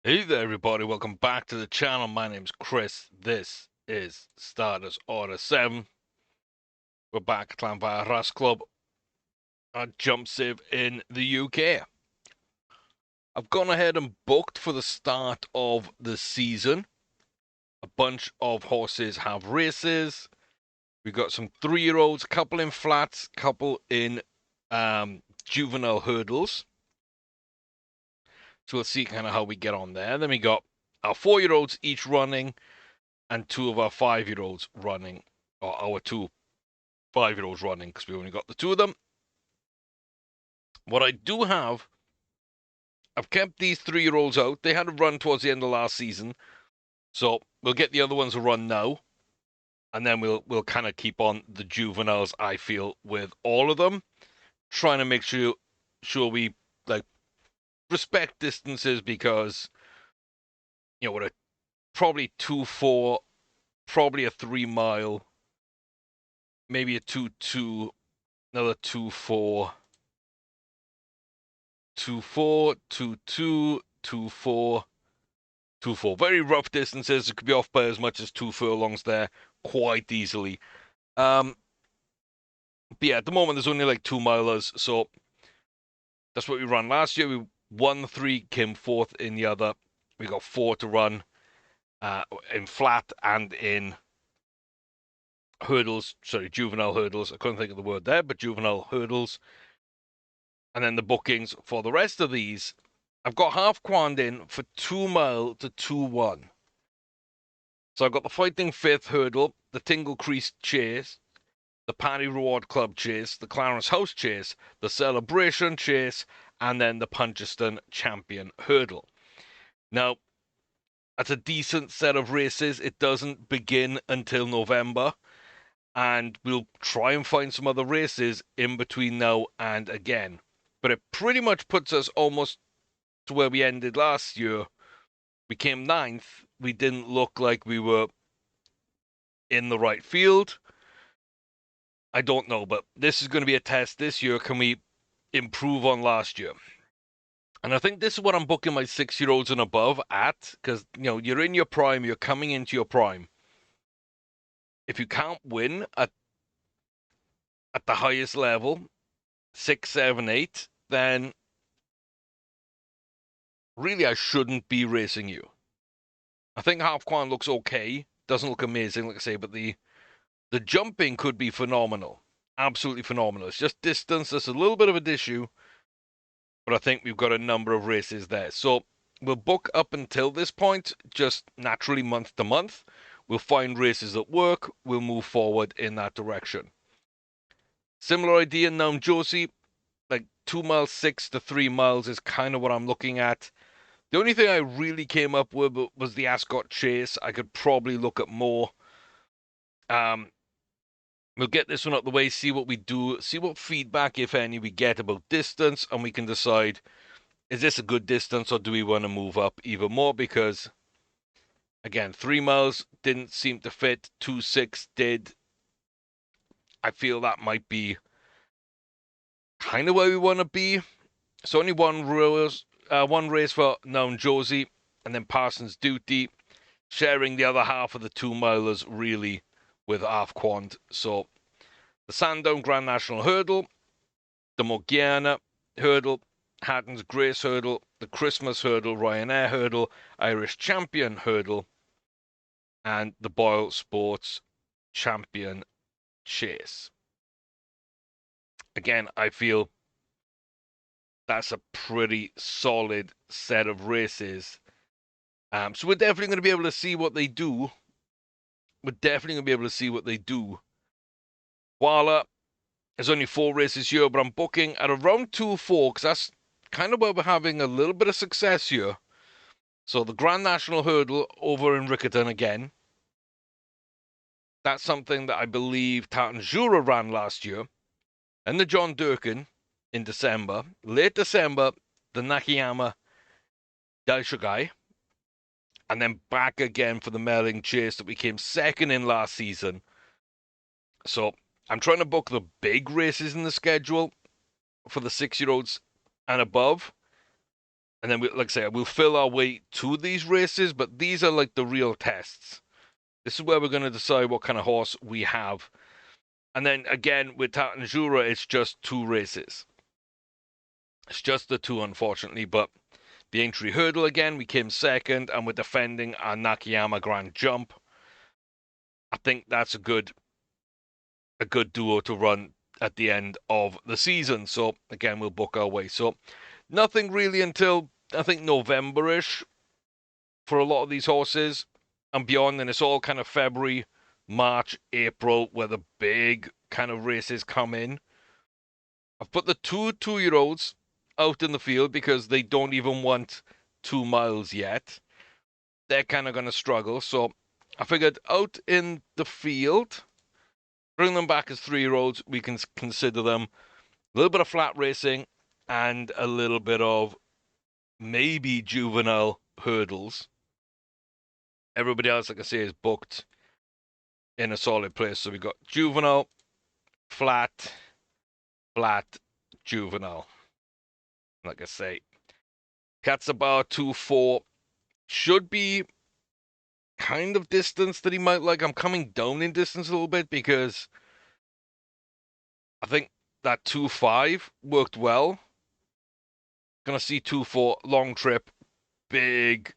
Hey there, everybody. Welcome back to the channel. My name's Chris. This is Starters Order 7. We're back at Llanfair Ras Club at Jump Save in the UK. I've gone ahead and booked for the start of the season. A bunch of horses have races. We've got some 3-year-olds, a couple in flats, a couple in juvenile hurdles. So we'll see kind of how we get on there. Then we got our 4-year-olds each running and 2 of our 5-year-olds running, or our 2 5-year-olds running, because we only got the 2 of them. What I do have, I've kept these 3-year-olds out. They had a run towards the end of last season, so we'll get the other ones a run now, and then we'll kind of keep on the juveniles, I feel, with all of them, trying to make sure we like respect distances, because we're probably 2-4, probably a 3-mile, maybe a 2-2, another 2-4, 2-4, 2-2, 2-4, 2-4. Very rough distances. It could be off by as much as 2 furlongs there quite easily. But yeah, at the moment there's only like 2 milers, so that's what we ran last year. We won 3, came 4th in the other. We got 4 to run in flat and in hurdles. Sorry, juvenile hurdles. I couldn't think of the word there, but juvenile hurdles. And then the bookings for the rest of these, I've got half quanned in for 2 mile to 2-1. So I've got the Fighting Fifth hurdle, the Tingle Crease Chase, the Paddy Reward Club Chase, the Clarence House Chase, the Celebration Chase, and then the Puncheston Champion Hurdle. Now, that's a decent set of races. It doesn't begin until November, and we'll try and find some other races in between now and again. But it pretty much puts us almost to where we ended last year. We came 9th. We didn't look like we were in the right field. I don't know, but this is going to be a test this year. Can we improve on last year? And I think this is what I'm booking my 6-year-olds and above at, because you're in your prime, you're coming into your prime. If you can't win at the highest level, 6, 7, 8, then really I shouldn't be racing you. I think half quan looks okay, doesn't look amazing, like I say, but the jumping could be phenomenal, absolutely phenomenal. It's just distance that's a little bit of an issue, but I think we've got a number of races there. So we'll book up until this point, just naturally month to month. We'll find races that work. We'll move forward in that direction. Similar idea now in Josie, like 2 miles 6 to 3 miles is kind of what I'm looking at. The only thing I really came up with was the Ascot Chase. I could probably look at more. We'll get this one out the way, see what we do, see what feedback, if any, we get about distance, and we can decide, is this a good distance or do we want to move up even more? Because, again, 3 miles didn't seem to fit, 2-6 did. I feel that might be kind of where we want to be. So only one race for Known Josie, and then Parsons Duty, sharing the other half of the 2 milers really with half quant. So the Sandown Grand National Hurdle, the Morgiana Hurdle, Hatton's Grace Hurdle, the Christmas Hurdle, Ryanair Hurdle, Irish Champion Hurdle, and the Boyle Sports Champion Chase. Again, I feel that's a pretty solid set of races. So we're definitely going to be able to see what they do. We're definitely going to be able to see what they do. Voila. There's only 4 races here, but I'm booking at around 2-4, because that's kind of where we're having a little bit of success here. So the Grand National Hurdle over in Riccarton again. That's something that I believe Tartan Jura ran last year. And the John Durkin in December. Late December, the Nakayama Daishogai. And then back again for the Melling Chase that we came second in last season. So I'm trying to book the big races in the schedule for the 6-year-olds and above. And then, like I say, we'll fill our way to these races, but these are like the real tests. This is where we're going to decide what kind of horse we have. And then again, with Tatanjura, it's just 2 races. It's just the 2, unfortunately, but the Aintree Hurdle again, we came second, and we're defending our Nakayama Grand Jump. I think that's a good duo to run at the end of the season. So again, we'll book our way. So nothing really until I think November-ish for a lot of these horses and beyond. And it's all kind of February, March, April where the big kind of races come in. I've put the 2-year-olds out in the field because they don't even want 2 miles yet. They're kind of going to struggle. So I figured out in the field, bring them back as 3-year-olds. We can consider them a little bit of flat racing and a little bit of maybe juvenile hurdles. Everybody else, like I say, is booked in a solid place. So we got juvenile, flat, juvenile. Like I say, Katsubar 2-4 should be kind of distance that he might like. I'm coming down in distance a little bit because I think that 2-5 worked well. Gonna see 2-4 long trip, big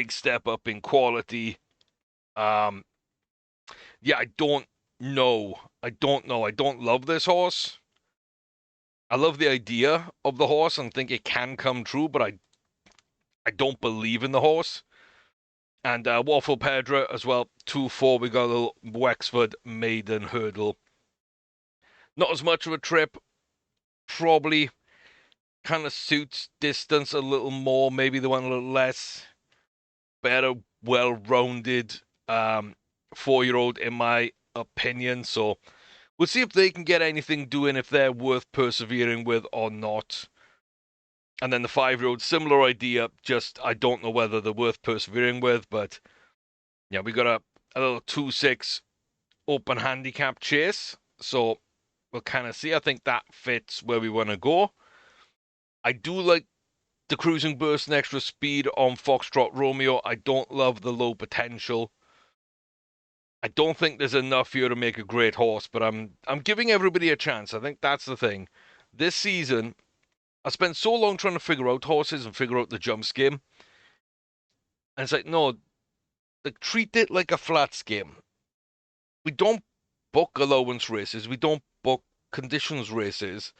step up in quality. Yeah, I don't know. I don't love this horse. I love the idea of the horse and think it can come true, but I don't believe in the horse. And Waffle Pedra as well, 2-4. We got a little Wexford Maiden Hurdle. Not as much of a trip. Probably kind of suits distance a little more. Maybe the one a little less. Better, well-rounded 4-year-old in my opinion. So we'll see if they can get anything doing, if they're worth persevering with or not. And then the 5-year-old, similar idea, just I don't know whether they're worth persevering with, but yeah, we got a little 2-6 open handicap chase. So we'll kind of see. I think that fits where we want to go. I do like the cruising burst and extra speed on Foxtrot Romeo. I don't love the low potential. I don't think there's enough here to make a great horse, but I'm giving everybody a chance. I think that's the thing. This season, I spent so long trying to figure out horses and figure out the jump scheme. And it's like, no, like, treat it like a flat scheme. We don't book allowance races. We don't book conditions races.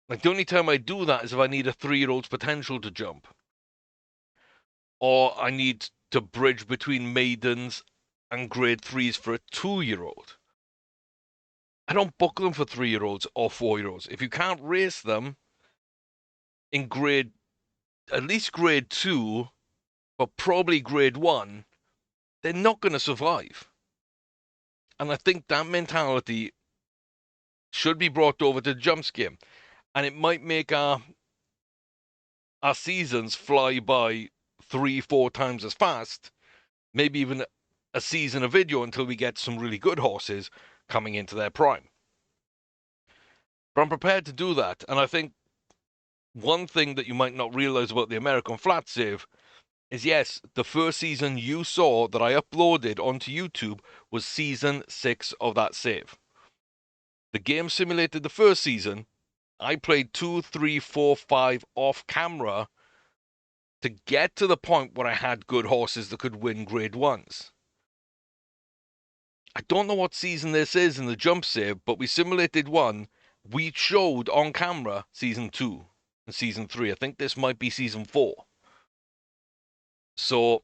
Like, the only time I do that is if I need a 3-year-old's potential to jump. Or I need to bridge between maidens and grade 3s for a 2-year-old. I don't book them for 3-year-olds or 4-year-olds. If you can't race them in at least grade 2, but probably grade 1, they're not going to survive. And I think that mentality should be brought over to the jump scheme. And it might make our seasons fly by 3-4 times as fast. Maybe even a season of video until we get some really good horses coming into their prime. But I'm prepared to do that. And I think one thing that you might not realize about the American Flat Save is, yes, the first season you saw that I uploaded onto YouTube was season 6 of that save. The game simulated the first season. I played 2, 3, 4, 5 off camera to get to the point where I had good horses that could win grade 1s. I don't know what season this is in the jump save, but we simulated one. We showed on camera season 2 and season 3. I think this might be season 4. So,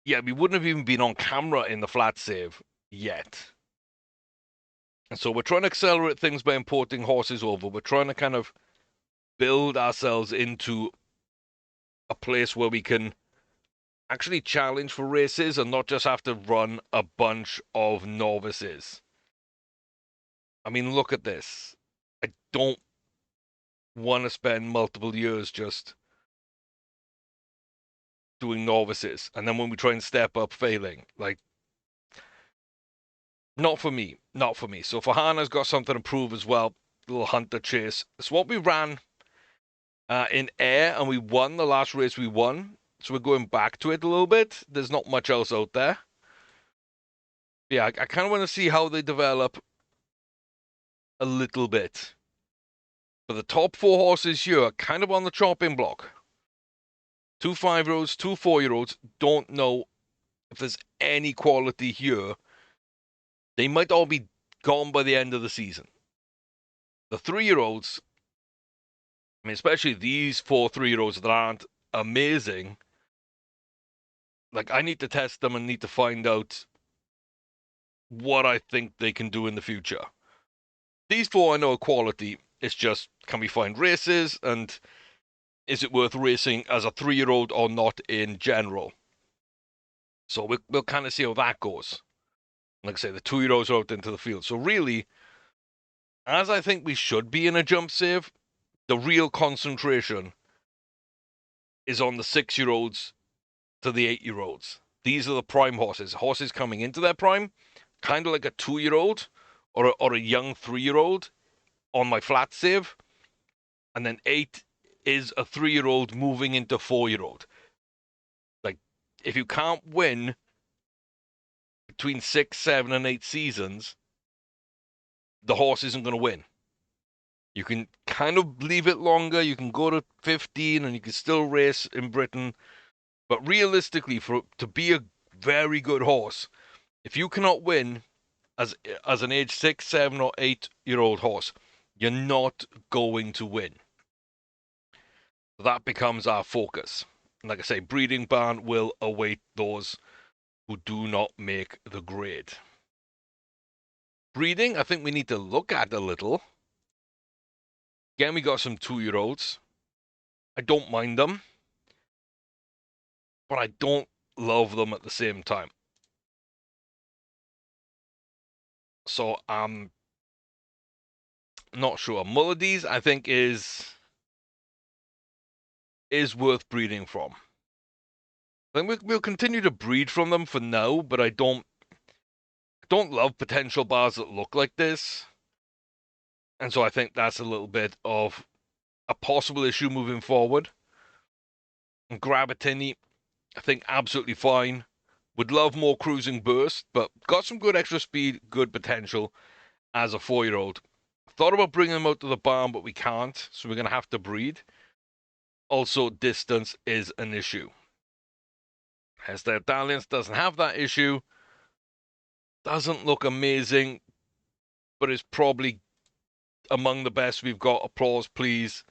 yeah, we wouldn't have even been on camera in the flat save yet. And so we're trying to accelerate things by importing horses over. We're trying to kind of build ourselves into a place where we can actually challenge for races and not just have to run a bunch of novices. I mean, look at this. I don't want to spend multiple years just doing novices, and then when we try and step up, failing. Like, not for me. So Fahana's got something to prove as well. Little hunter chase. It's what we ran in air, and we won the last race we won. So we're going back to it a little bit. There's not much else out there. Yeah, I kind of want to see how they develop a little bit. But the top 4 horses here are kind of on the chopping block. 2 5-year-olds, 2 4-year-olds. Don't know if there's any quality here. They might all be gone by the end of the season. The 3-year-olds, I mean, especially these 4 3-year-olds that aren't amazing. Like, I need to test them and need to find out what I think they can do in the future. These 4 I know are quality. It's just, can we find races, and is it worth racing as a 3-year-old or not in general? So we'll kind of see how that goes. Like I say, the 2-year-olds are out into the field. So really, as I think we should be in a jump save, the real concentration is on the 6-year-olds to the 8-year-olds. These are the prime horses. Horses coming into their prime, kind of like a 2-year-old or a young 3-year-old on my flat save. And then 8 is a 3-year-old moving into 4-year-old. Like, if you can't win between 6, 7, and 8 seasons, the horse isn't going to win. You can kind of leave it longer. You can go to 15 and you can still race in Britain. But realistically, to be a very good horse, if you cannot win as an age 6, 7, or 8-year-old horse, you're not going to win. That becomes our focus. Like I say, breeding barn will await those who do not make the grade. Breeding, I think we need to look at a little. Again, we got some 2-year-olds. I don't mind them, but I don't love them at the same time. So I'm not sure. Mulladies, I think, is worth breeding from. I think we'll continue to breed from them for now, but I don't love potential bars that look like this. And so I think that's a little bit of a possible issue moving forward. And Grabatini, I think absolutely fine. Would love more cruising burst, but got some good extra speed, good potential as a 4-year-old. Thought about bringing them out to the barn, but we can't, so we're going to have to breed. Also, distance is an issue. Hester Dalliance doesn't have that issue. Doesn't look amazing, but is probably among the best we've got. Applause, please.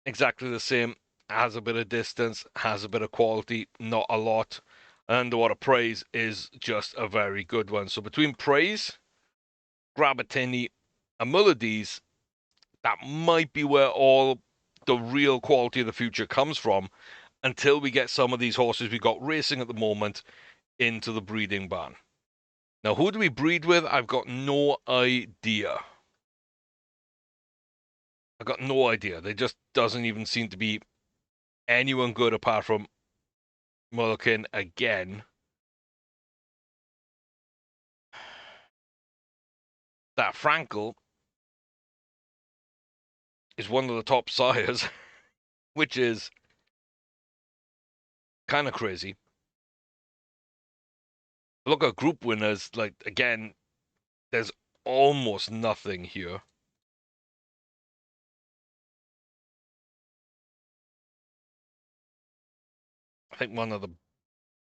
Exactly the same. Has a bit of distance, has a bit of quality, not a lot. And Underwater Praise is just a very good one. So between Praise, Grabatini, and Mulladies, that might be where all the real quality of the future comes from, until we get some of these horses we got racing at the moment into the breeding barn. Now, who do we breed with? I've got no idea. I've got no idea. There just doesn't even seem to be anyone good apart from Mulliken again. That Frankel is one of the top sires, which is kind of crazy. Look at group winners, like, again, there's almost nothing here. I think one of the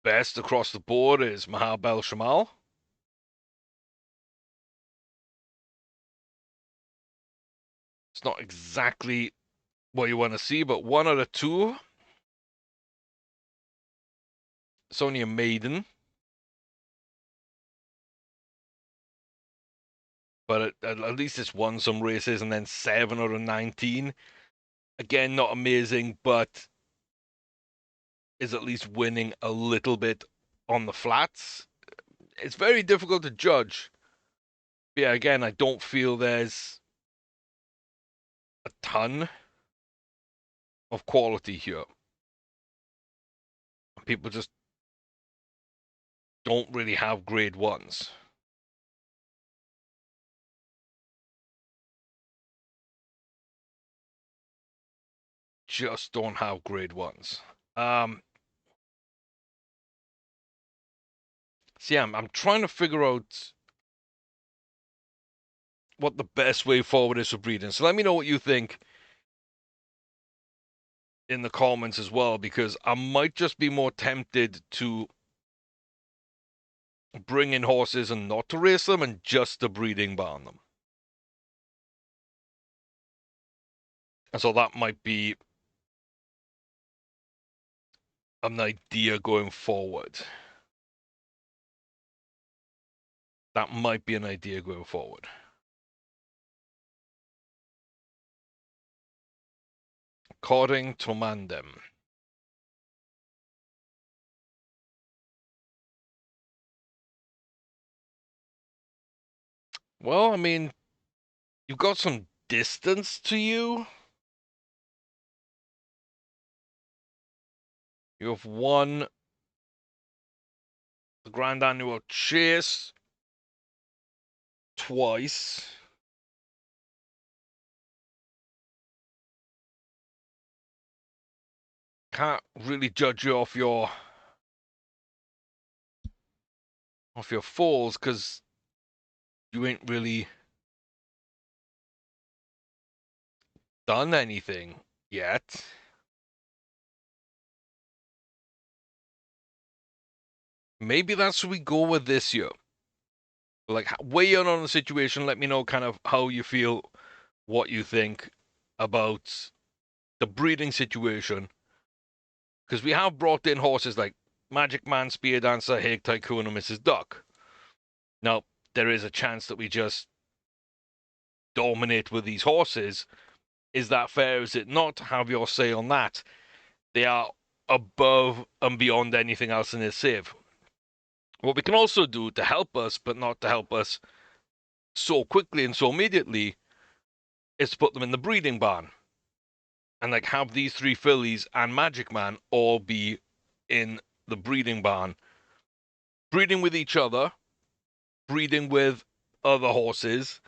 best across the board is Mahabel Shamal. It's not exactly what you want to see, but 1 out of 2. It's only a maiden. But at least it's won some races, and then 7 out of 19. Again, not amazing, but is at least winning a little bit on the flats. It's very difficult to judge. But yeah, again, I don't feel there's a ton of quality here. People just don't really have grade 1s. just don't have grade ones. See, I'm trying to figure out what the best way forward is for breeding. So let me know what you think in the comments as well, because I might just be more tempted to bring in horses and not to race them and just to breeding barn them. And so that might be an idea going forward. That might be an idea going forward. According to Mandem. Well, I mean, you've got some distance to you. You have won the Grand Annual Chase twice. Can't really judge you off your falls because you ain't really done anything yet. Maybe that's what we go with this year. Like, weigh in on the situation. Let me know kind of how you feel, what you think about the breeding situation. Because we have brought in horses like Magic Man, Spear Dancer, Hague Tycoon, and Mrs. Duck. Now, there is a chance that we just dominate with these horses. Is that fair? Is it not? Have your say on that. They are above and beyond anything else in this save. What we can also do to help us, but not to help us so quickly and so immediately, is to put them in the breeding barn. And like have these three fillies and Magic Man all be in the breeding barn. Breeding with each other, breeding with other horses,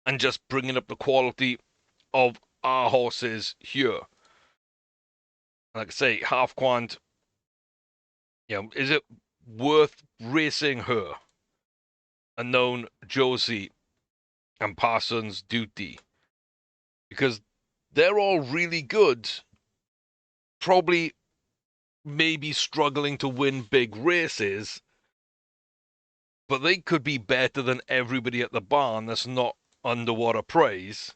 and just bringing up the quality of our horses here. Like I say, half quant, is it worth racing her? A known Josie and Parsons Duty. Because they're all really good. Probably maybe struggling to win big races, but they could be better than everybody at the barn that's not underwater praise.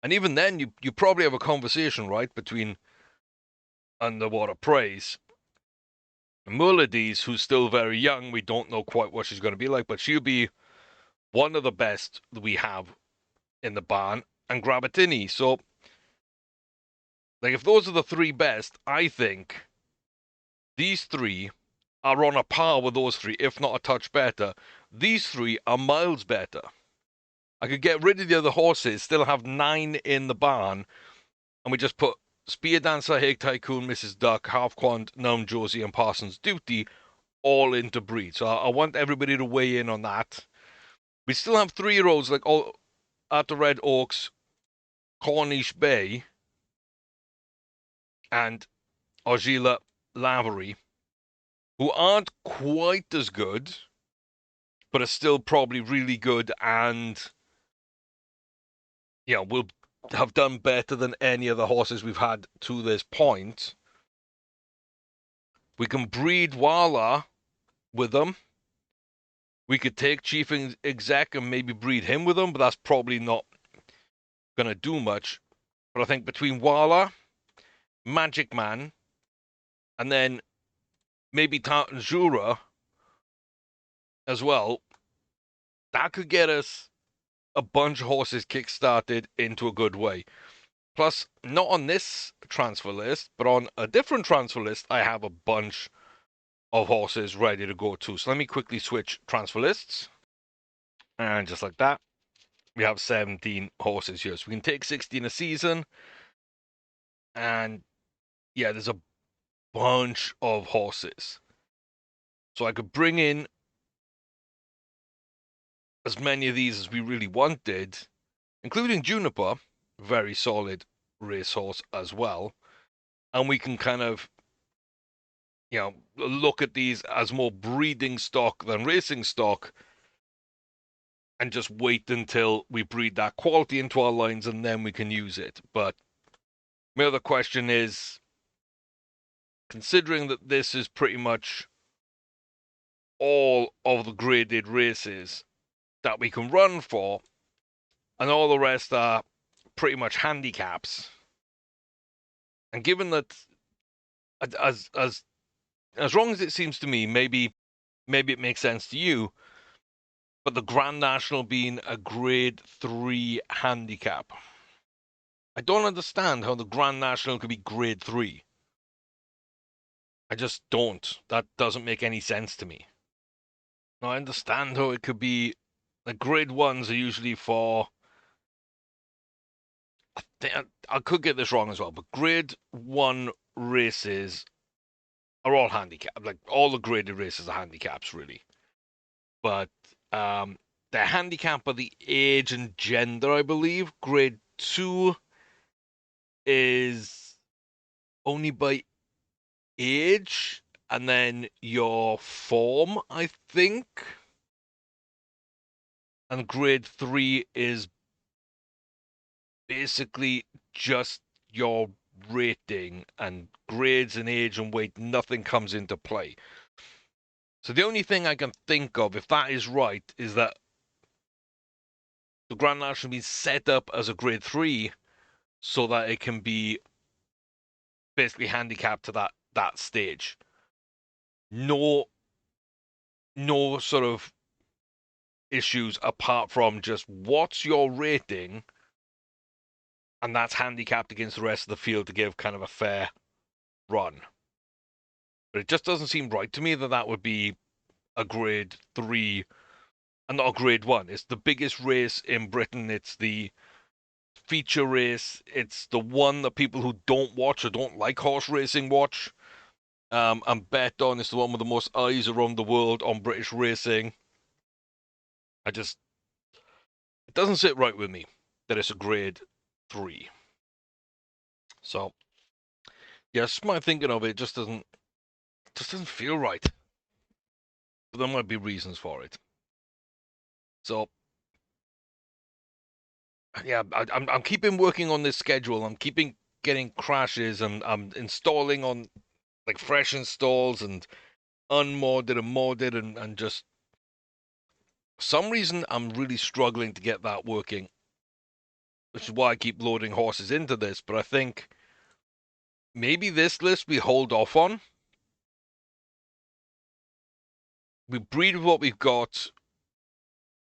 And even then, you probably have a conversation, right, between underwater praise. Mercedes, who's still very young, we don't know quite what she's going to be like, but she'll be one of the best that we have in the barn, and Grabatini. So, like, if those are the three best, I think these three are on a par with those three, if not a touch better. These three are miles better. I could get rid of the other horses, still have 9 in the barn, and we just put Spear Dancer, Hague Tycoon, Mrs. Duck, Half Quant, Gnome Josie, and Parsons Duty all into breed. So I want everybody to weigh in on that. We still have 3-year-olds like all at the Red Oaks, Cornish Bay, and Argila Lavery, who aren't quite as good, but are still probably really good and, will have done better than any of the horses we've had to this point. We can breed Wala with them. We could take Chief Exec and maybe breed him with them, but that's probably not going to do much. But I think between Wala, Magic Man, and then maybe Tartan Jura as well, that could get us a bunch of horses kick-started into a good way. Plus, not on this transfer list, but on a different transfer list, I have a bunch of horses ready to go too. So let me quickly switch transfer lists. And just like that, we have 17 horses here. So we can take 16 a season. And yeah, there's a bunch of horses. So I could bring in as many of these as we really wanted, including Juniper, very solid racehorse as well. and we can kind of, look at these as more breeding stock than racing stock, and just wait until we breed that quality into our lines, and then we can use it. But my other question is, considering that this is pretty much all of the graded races that we can run for, and all the rest are pretty much handicaps, and given that, as wrong as it seems to me, maybe it makes sense to you, but the Grand National being a grade 3 handicap, I don't understand how the Grand National could be grade 3. I just don't. That doesn't make any sense to me. Now, I understand how it could be. The grade 1s are usually for, I could get this wrong as well, but grade 1 races are all handicapped. Like, all the graded races are handicaps, really. But they're handicap by the age and gender, I believe. Grade 2 is only by age, and then your form, I think. And grade 3 is basically just your rating, and grades and age and weight, nothing comes into play. So the only thing I can think of, if that is right, is that the Grand National being set up as a grade 3 so that it can be basically handicapped to that stage. No sort of issues apart from just what's your rating, and that's handicapped against the rest of the field to give kind of a fair run. But it just doesn't seem right to me that that would be a grade 3 and not a grade 1. It's the biggest race in Britain. It's the feature race. It's the one that people who don't watch or don't like horse racing watch. And bet on. It's the one with the most eyes around the world on British racing. It doesn't sit right with me that it's a grade 3. So, yes, my thinking of it just doesn't feel right. But there might be reasons for it. So, yeah, I'm keeping working on this schedule. I'm keeping getting crashes, and I'm installing on like fresh installs and unmodded and modded, and just for some reason I'm really struggling to get that working, which is why I keep loading horses into this. But I think maybe this list we hold off on. We breed with what we've got.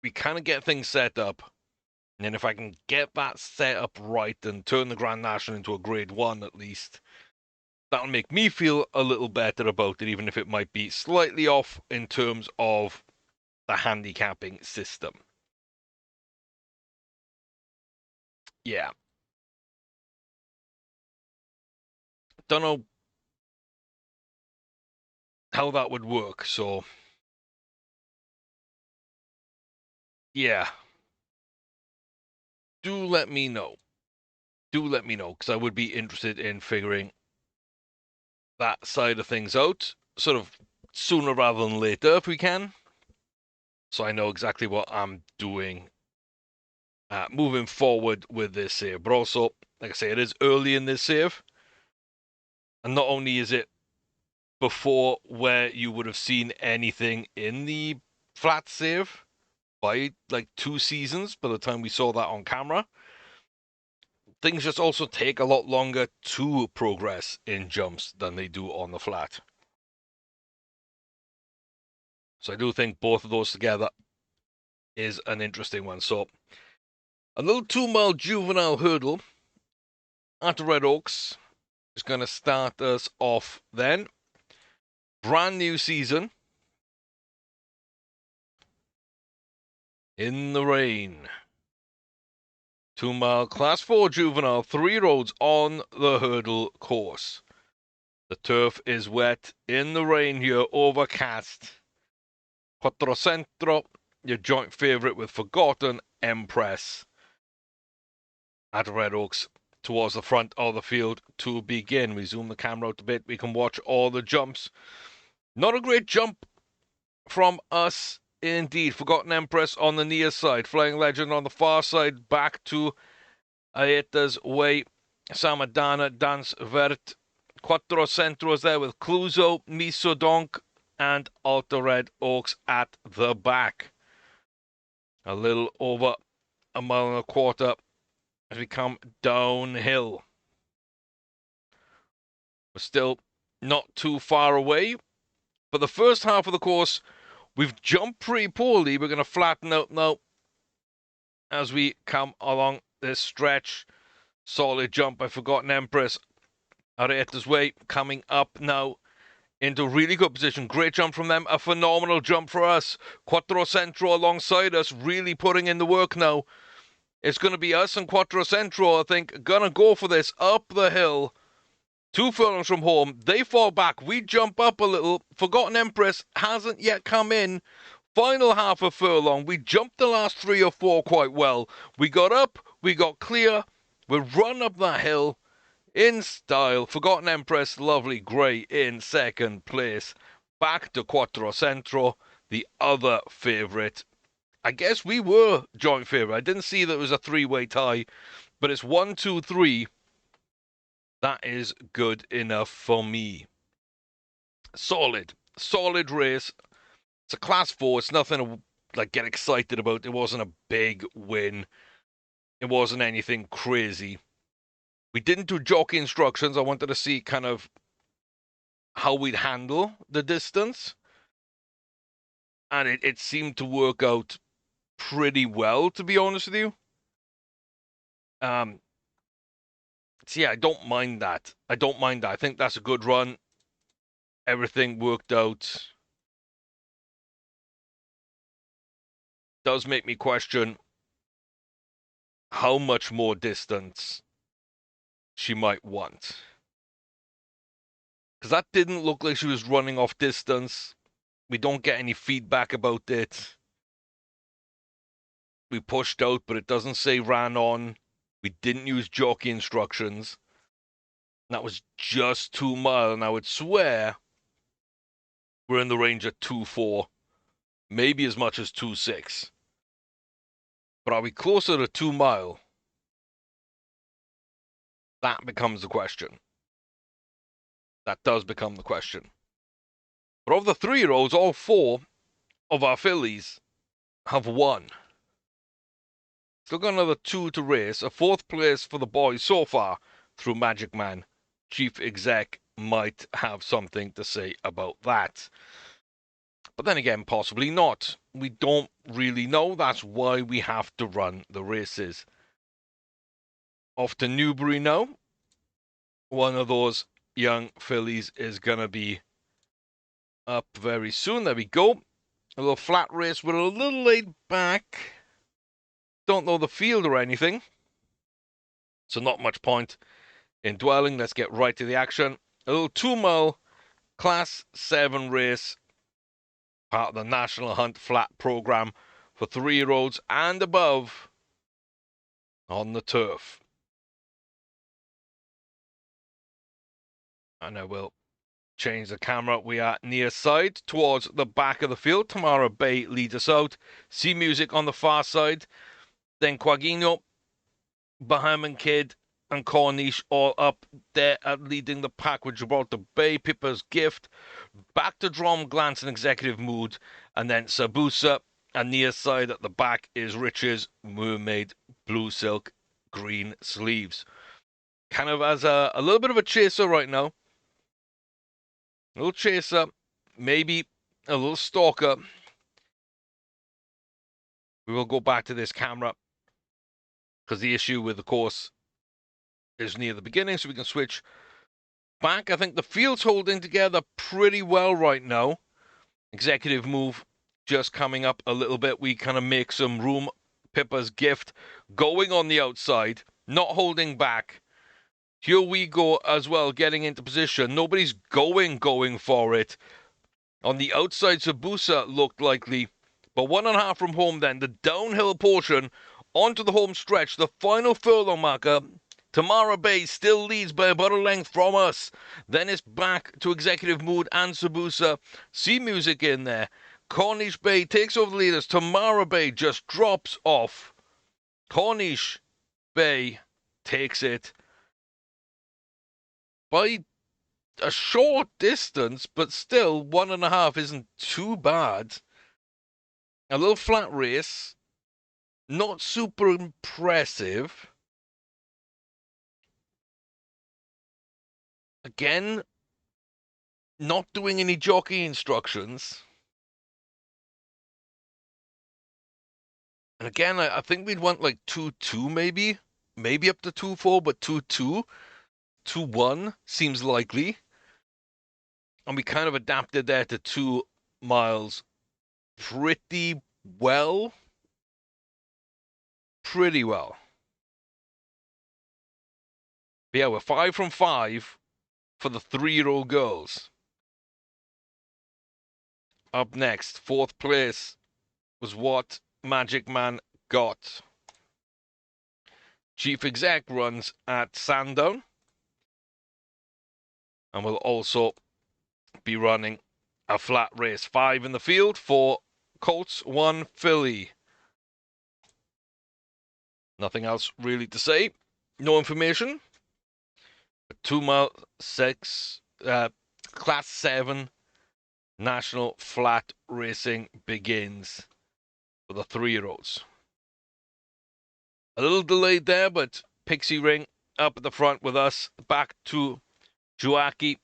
We kind of get things set up. And then if I can get that set up right and turn the Grand National into a grade 1 at least, that'll make me feel a little better about it, even if it might be slightly off in terms of the handicapping system. Yeah. Don't know how that would work, so yeah. Do let me know. Do let me know, because I would be interested in figuring that side of things out, sort of sooner rather than later if we can. So I know exactly what I'm doing moving forward with this save. But also, like I say, it is early in this save. And not only is it before where you would have seen anything in the flat save by like 2 seasons by the time we saw that on camera, things just also take a lot longer to progress in jumps than they do on the flat. So I do think both of those together is an interesting one. So a little 2-mile juvenile hurdle at Red Oaks is going to start us off then. Brand new season. In the rain. 2-mile class 4 juvenile, 3 roads on the hurdle course. The turf is wet in the rain here, overcast. Quattrocentro, your joint favourite with Forgotten Empress at Red Oaks. towards the front of the field to begin. We zoom the camera out a bit. We can watch all the jumps. Not a great jump from us indeed. Forgotten Empress on the near side. Flying Legend on the far side. Back to Aeta's way. Samadana, Dance Vert. Quattro Centros there with Cluzo, Misodonk, and Alta Red Oaks at the back. A little over a mile and a quarter as we come downhill. We're still not too far away. But the first half of the course, we've jumped pretty poorly. We're going to flatten out now as we come along this stretch. Solid jump by Forgotten Empress. Aretas way coming up now into really good position. Great jump from them. A phenomenal jump for us. Quattro Centro alongside us, really putting in the work now. It's going to be us and Quattro Centro, I think, going to go for this up the hill. 2 furlongs from home. They fall back. We jump up a little. Forgotten Empress hasn't yet come in. Final half of furlong. We jumped the last 3 or 4 quite well. We got up. We got clear. We run up that hill in style. Forgotten Empress, lovely grey in second place. Back to Quattro Centro, the other favourite. I guess we were joint favourite. I didn't see that it was a 3-way tie, but it's 1, 2, 3. That is good enough for me. Solid race. It's a class 4. It's nothing to like get excited about. It wasn't a big win. It wasn't anything crazy. We didn't do jockey instructions. I wanted to see kind of how we'd handle the distance. And it seemed to work out pretty well, to be honest with you. So yeah, I don't mind that. I think that's a good run. Everything worked out. Does make me question how much more distance she might want. Because that didn't look like she was running off distance. We don't get any feedback about it. We pushed out, but it doesn't say ran on. We didn't use jockey instructions. That was just 2 miles, and I would swear we're in the range of 2.4, maybe as much as 2.6. But are we closer to 2 mile? That becomes the question. That does become the question. But of the 3-year-olds, all 4 of our fillies have won. Still got another 2 to race. A 4th place for the boys so far through Magic Man. Chief Exec might have something to say about that. But then again, possibly not. We don't really know. That's why we have to run the races. Off to Newbury now. One of those young fillies is going to be up very soon. There we go. A little flat race. We're a little laid back. Don't know the field or anything. So not much point in dwelling. Let's get right to the action. A little 2 mile Class 7 race. Part of the National Hunt Flat program for 3-year-olds and above on the turf. And I will change the camera. We are near side towards the back of the field. Tamara Bay leads us out. Sea Music on the far side. Then Quagino, Bahamian Kid, and Corniche all up there at leading the pack with Gibraltar Bay, Pippa's Gift, back to Drum, Glance and Executive Mood, and then Sabusa, and near side at the back is Riches, Mermaid, Blue Silk, Green Sleeves. Kind of as a little bit of a chaser right now. A little chaser, maybe a little stalker. We will go back to this camera because the issue with the course is near the beginning, so we can switch back. I think the field's holding together pretty well right now. Executive Move just coming up a little bit. We kind of make some room. Pippa's Gift going on the outside, not holding back. Here we go as well, getting into position. Nobody's going for it. On the outside, Sabusa looked likely, but 1.5 from home then. The downhill portion onto the home stretch, the final furlong marker, Tamara Bay still leads by about a length from us. Then it's back to Executive Mood and Sabusa. C Music in there. Cornish Bay takes over the leaders. Tamara Bay just drops off. Cornish Bay takes it by a short distance, but still 1.5 isn't too bad. A little flat race, not super impressive. Again, not doing any jockey instructions. And again, I think we'd want like 2-2 maybe. Maybe up to 2-4, but 2-2. 2-1 seems likely. And we kind of adapted there to 2 miles pretty well. Pretty well. But yeah, we're 5 from 5 for the 3-year-old girls. Up next, 4th place was what Magic Man got. Chief Exec runs at Sandown. And will also be running a flat race. 5 in the field for Colts, 1 filly. Nothing else really to say. No information. 2 mile 6, class 7 national flat racing begins for the 3-year-olds. A little delayed there, but Pixie Ring up at the front with us. Back to Joaki,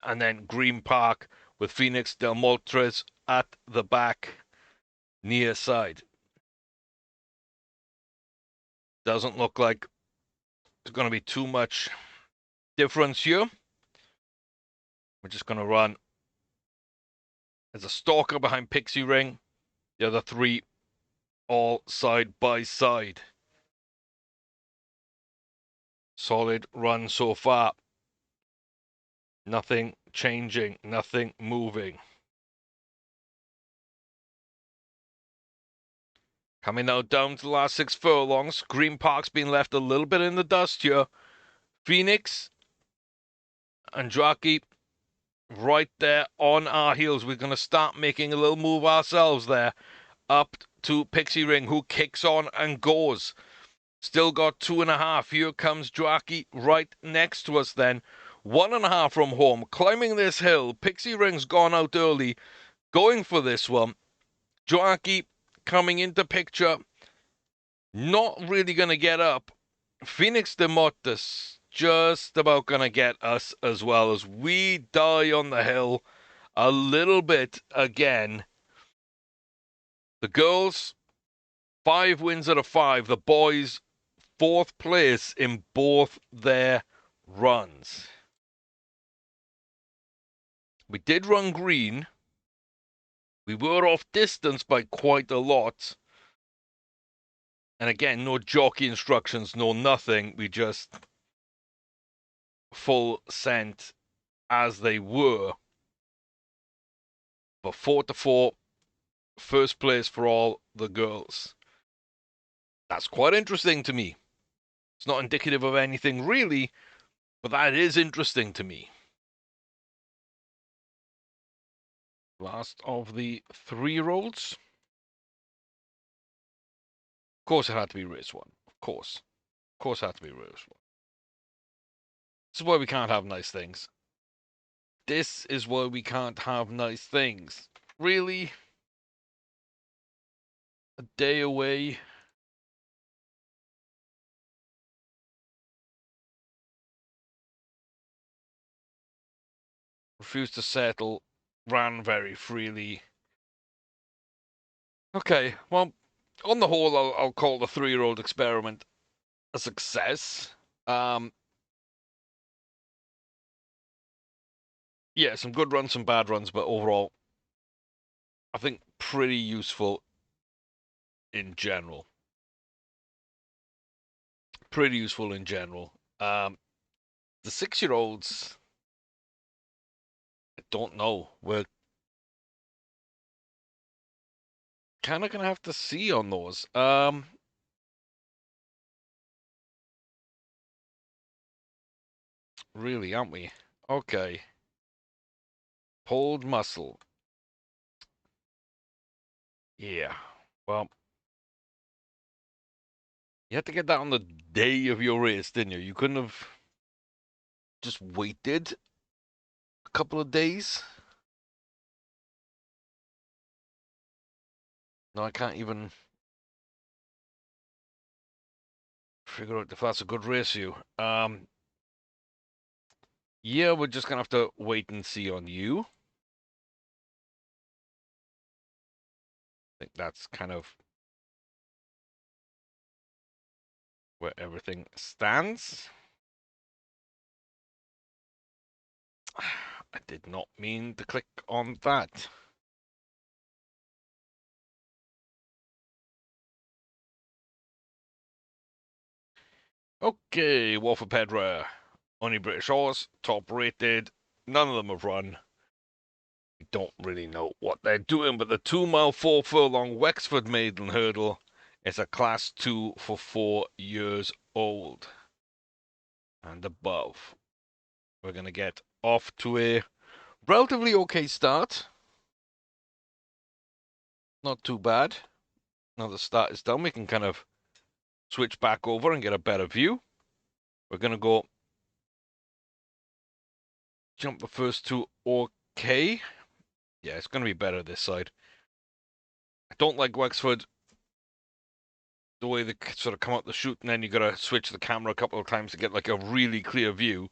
and then Green Park with Phoenix Del Moltres at the back, near side. Doesn't look like there's going to be too much difference here. We're just going to run as a stalker behind Pixie Ring. The other 3 all side by side. Solid run so far. Nothing changing, nothing moving. Coming now down to the last 6 furlongs. Green Park's been left a little bit in the dust here. Phoenix and Jockey right there on our heels. We're going to start making a little move ourselves there. Up to Pixie Ring, who kicks on and goes. Still got 2.5. Here comes Jockey right next to us then. 1.5 from home. Climbing this hill. Pixie Ring's gone out early. Going for this one. Jockey coming into picture. Not really going to get up. Phoenix de Mortis just about going to get us as well, as we die on the hill a little bit again. The girls, 5 wins out of 5. The boys, 4th place in both their runs. We did run green. We were off distance by quite a lot. And again, no jockey instructions, no nothing. We just full scent as they were. But 4-4, first place for all the girls. That's quite interesting to me. It's not indicative of anything really, but that is interesting to me. Last of the 3-year-olds. Of course it had to be race 1. Of course. Of course it had to be race 1. This is why we can't have nice things. This is why we can't have nice things. Really? A day away? Refused to settle. Ran very freely. Okay, well, on the whole, I'll call the 3-year-old experiment a success. Yeah, some good runs, some bad runs, but overall, I think pretty useful in general. Pretty useful in general. The 6-year-olds, I don't know. We're kind of going to have to see on those. really, aren't we? Okay. Pulled muscle. Yeah. Well, you had to get that on the day of your race, didn't you? You couldn't have just waited a couple of days. No, I can't even figure out if that's a good race for you. Yeah, we're just gonna have to wait and see on you. I think that's kind of where everything stands. I did not mean to click on that. Okay, Wolf of Pedra. Only British horse, top rated. None of them have run. We don't really know what they're doing, but the 2 mile, 4 furlong Wexford Maiden Hurdle is a class 2 for 4 years old and above. We're going to get off to a relatively okay start. Not too bad. Now the start is done, we can kind of switch back over and get a better view. We're going to go jump the first two okay. Yeah, it's going to be better this side. I don't like Wexford, the way they sort of come out the chute and then you got to switch the camera a couple of times to get like a really clear view.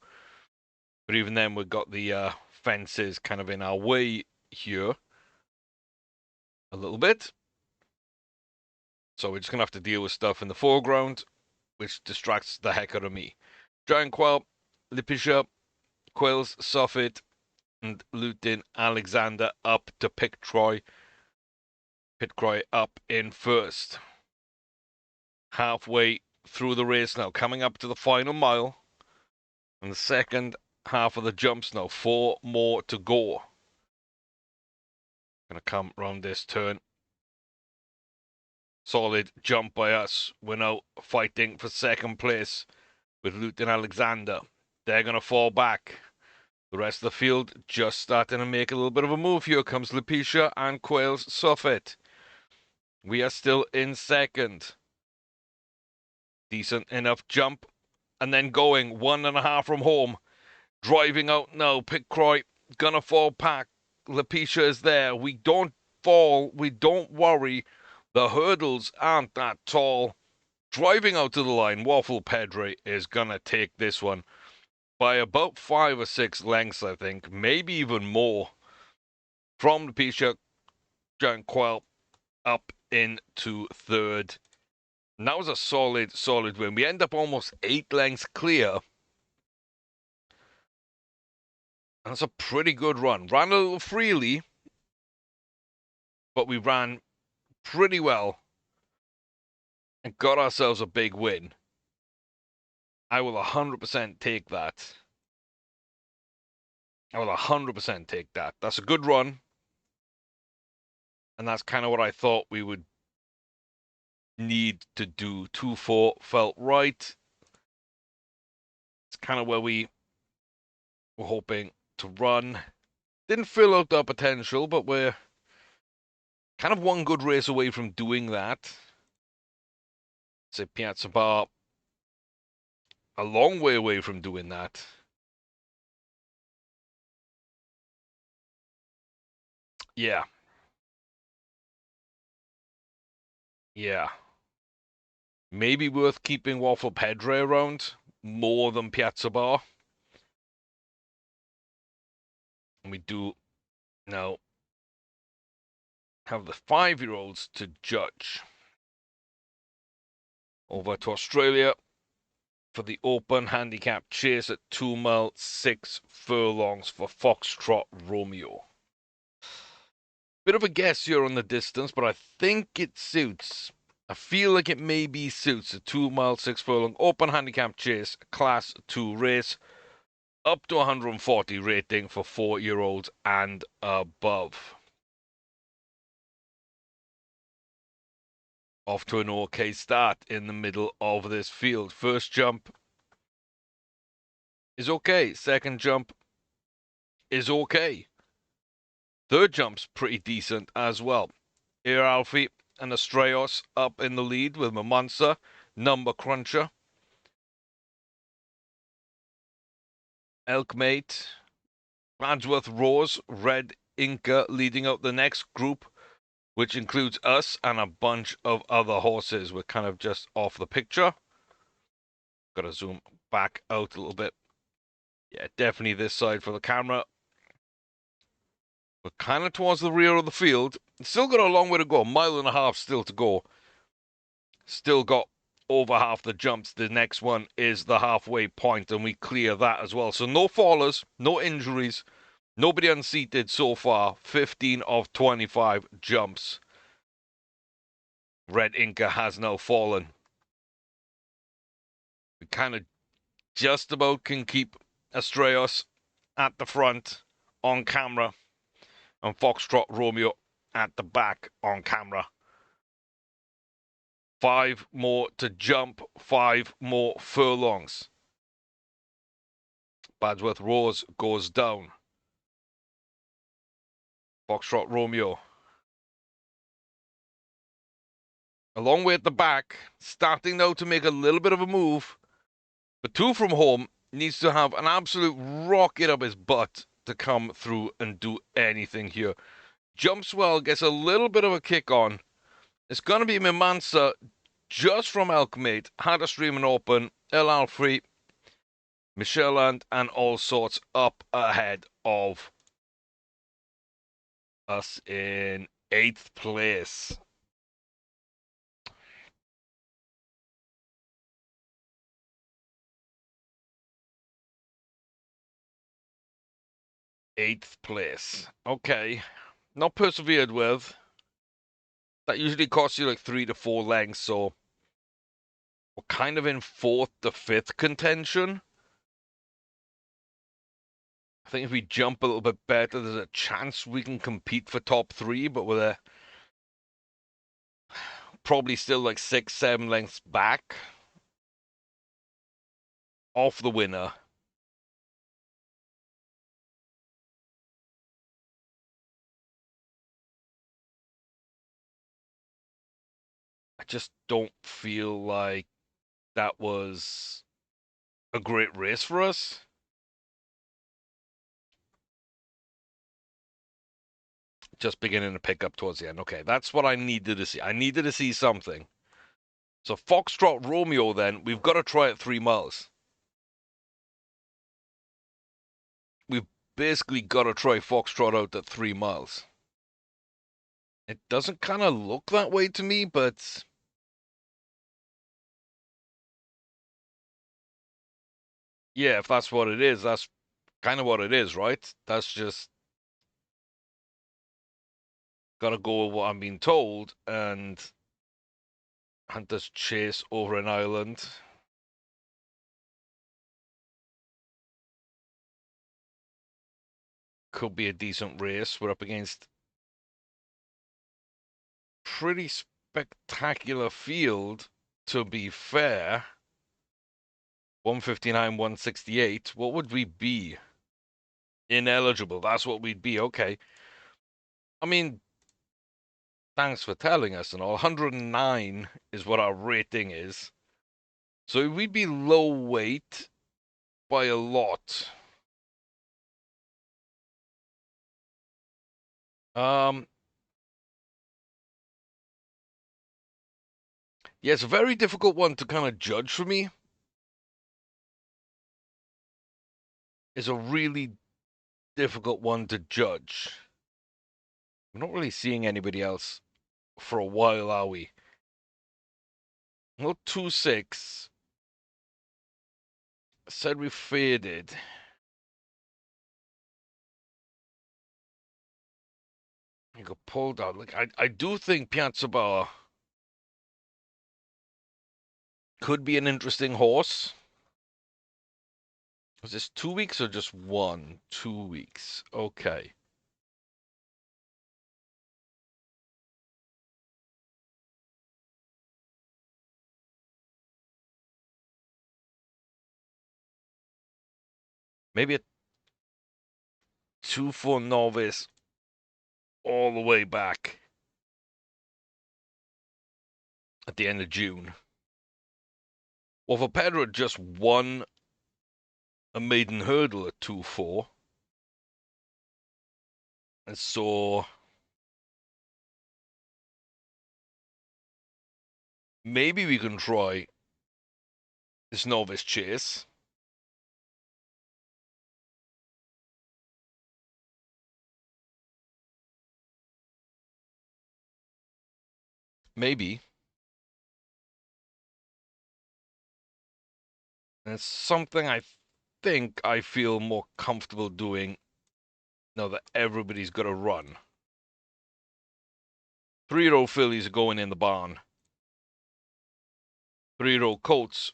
But even then, we've got the fences kind of in our way here a little bit. So we're just going to have to deal with stuff in the foreground, which distracts the heck out of me. Giant Quail, Lipisha, Quails, Soffit, and Lutin Alexander up to pick Troy. Pitcroy up in first. Halfway through the race now, coming up to the final mile. And the second half of the jumps now, 4 more to go. Gonna come round this turn. Solid jump by us. We're now fighting for second place with Luton Alexander. They're gonna fall back. The rest of the field just starting to make a little bit of a move. Here comes Lepisha and Quails Suffet. We are still in second. Decent enough jump. And then going 1.5 from home. Driving out now. Pitcroy gonna fall back. Lepisha is there. We don't fall. We don't worry. The hurdles aren't that tall. Driving out to the line, Waffle Pedre is gonna take this one by about 5 or 6 lengths, I think, maybe even more. From Lepisha, Giant Quail up into third. And that was a solid win. We end up almost 8 lengths clear. That's a pretty good run. Ran a little freely, but we ran pretty well and got ourselves a big win. I will 100% take that. I will 100% take that. That's a good run. And that's kind of what I thought we would need to do. 2-4 felt right. It's kind of where we were hoping to run. Didn't fill out our potential, but we're kind of one good race away from doing that. Say Piazza Bar, a long way away from doing that. Yeah. Yeah. Maybe worth keeping Waffle Pedre around more than Piazza Bar. And we do now have the 5-year-olds to judge. Over to Australia for the Open Handicap Chase at 2 mile 6 furlongs for Foxtrot Romeo. Bit of a guess here on the distance, but I think it suits. I feel like it maybe suits a 2 mile 6 furlong Open Handicap Chase Class 2 race. Up to 140 rating for 4-year-olds and above. Off to an okay start in the middle of this field. First jump is okay. Second jump is okay. Third jump's pretty decent as well. Here Alfie and Astraios up in the lead with Mamansa, Number Cruncher, Elkmate, Wadsworth Rose, Red Inca leading out the next group, which includes us and a bunch of other horses. We're kind of just off the picture. Gotta zoom back out a little bit. Yeah, definitely this side for the camera. We're kind of towards the rear of the field. Still got a long way to go. A mile and a half still to go. Still got over half the jumps. The next one is the halfway point, and we clear that as well. So no fallers, no injuries, nobody unseated so far. 15 of 25 jumps. Red Inca has now fallen. We kind of just about can keep Astraios at the front on camera and Foxtrot Romeo at the back on camera. 5 more to jump, 5 more furlongs. Wadsworth Rose goes down. Foxtrot Romeo. A long way at the back, starting now to make a little bit of a move. But Two from Home needs to have an absolute rocket up his butt to come through and do anything here. Jumps well, gets a little bit of a kick on. It's going to be Mimansa just from Elkmate, had a stream and open, El Alfrey, Michelland, and All Sorts up ahead of us in 8th place. Eighth place. Okay. Not persevered with. That usually costs you like 3 to 4 lengths, so we're kind of in 4th to 5th contention. I think if we jump a little bit better, there's a chance we can compete for top 3, but we're probably still like 6, 7 lengths back off the winner. I just don't feel like that was a great race for us. Just beginning to pick up towards the end. Okay, that's what I needed to see. I needed to see something. So Foxtrot Romeo, then, we've got to try at 3 miles. We've basically got to try Foxtrot out at 3 miles. It doesn't kind of look that way to me, but yeah, if that's what it is, that's kind of what it is, right? That's just got to go with what I'm being told, and Hunter's Chase over an island. Could be a decent race. We're up against pretty spectacular field, to be fair. 159, 168. What would we be? Ineligible. That's what we'd be. Okay. I mean, thanks for telling us and all. 109 is what our rating is. So we'd be low weight by a lot. Yeah, it's a very difficult one to kind of judge for me. It's a really difficult one to judge. We're not really seeing anybody else for a while, are we? No 2-6. Said we faded. You got pulled out. Like I do think Piazza Bauer could be an interesting horse. Was this 2 weeks or just 1? 2 weeks. Okay. Maybe a 2-4 novice all the way back at the end of June. Well, for Pedro just won a maiden hurdle at 2-4. And so maybe we can try this novice chase. Maybe. And it's something I think I feel more comfortable doing now that everybody's got a run. 3-year-old fillies are going in the barn. 3-year-old colts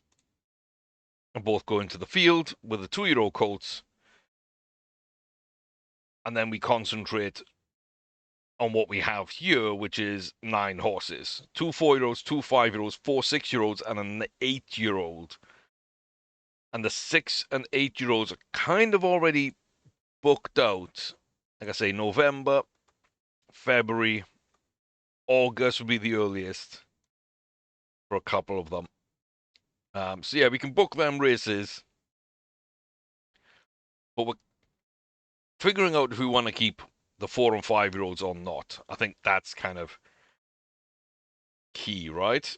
are both going to the field with the 2-year-old colts. And then we concentrate on what we have here, which is 9 horses. 2 4-year-olds, 2 5-year-olds, 4 6-year-olds, and an 8-year-old. And the 6 and 8-year-olds are kind of already booked out. Like I say, November, February, August would be the earliest for a couple of them. So yeah, we can book them races, but we're figuring out if we want to keep the 4 and 5-year-olds or not. I think that's kind of key, right?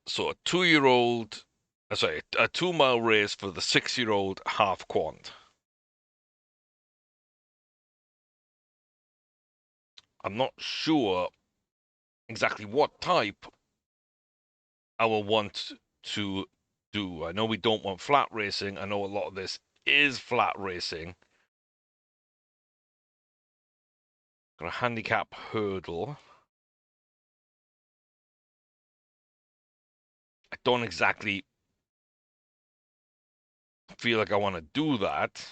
So a 2-year-old, sorry, a 2-mile race for the 6-year-old half quant. I'm not sure exactly what type I will want to do. I know we don't want flat racing. I know a lot of this is flat racing. Got a handicap hurdle. I don't exactly feel like I want to do that.